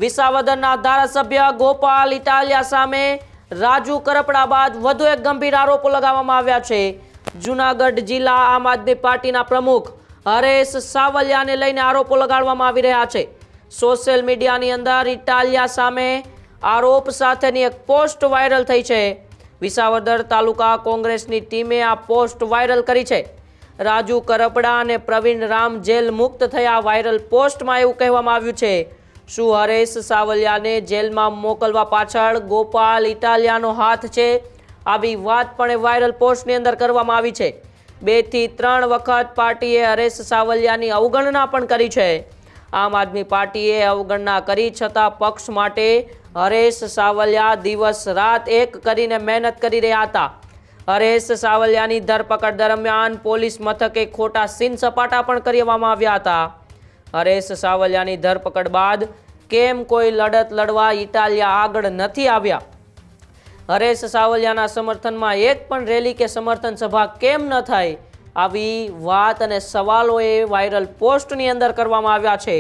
વિસાવદરના ધારાસભ્ય ગોપાલ ઇટાલિયા સામે રાજુ કરપડા બાદ વધુ એક ગંભીર આરોપો લગાવવામાં આવ્યા છે। જૂનાગઢ જિલ્લા આમ આદમી પાર્ટીના પ્રમુખ હરેશ સાવલિયાને લઈને આરોપો લગાડવામાં આવી રહ્યા છે। સોશિયલ મીડિયાની અંદર ઇટાલિયા સામે આરોપ સાથેની એક પોસ્ટ વાયરલ થઈ છે। વિસાવદર તાલુકા કોંગ્રેસની ટીમે આ પોસ્ટ વાયરલ કરી છે। રાજુ કરપડા અને પ્રવીણ રામ જેલ મુક્ત થયા। વાયરલ પોસ્ટમાં એવું કહેવામાં આવ્યું છે, શું હરેશ સાવલિયાને જેલમાં મોકલવા પાછળ ગોપાલ ઇટાલિયાનો હાથ છે? આવી વાત પણ વાયરલ પોસ્ટની અંદર કરવામાં આવી છે। 2 થી 3 વખત પાર્ટીએ હરેશ સાવલિયાની અવગણના પણ કરી છે। આમ આદમી પાર્ટીએ અવગણના કરી છતાં પક્ષ માટે હરેશ સાવલિયા દિવસ રાત એક કરીને મહેનત કરી રહ્યા હતા। હરેશ સાવલિયાની ધરપકડ દરમિયાન પોલીસ મથકે ખોટા સીન સપાટા પણ કરવામાં આવ્યા હતા। હરેશ સાવલિયાની ધરપકડ બાદ કેમ કોઈ લડત લડવા ઇટાલિયા આગળ નથી આવ્યા? હરેશ સાવલિયાના સમર્થનમાં એક પણ રેલી કે સમર્થન સભા કેમ ન થઈ? આવી વાત અને સવાલો એ વાયરલ પોસ્ટની અંદર કરવામાં આવ્યા છે।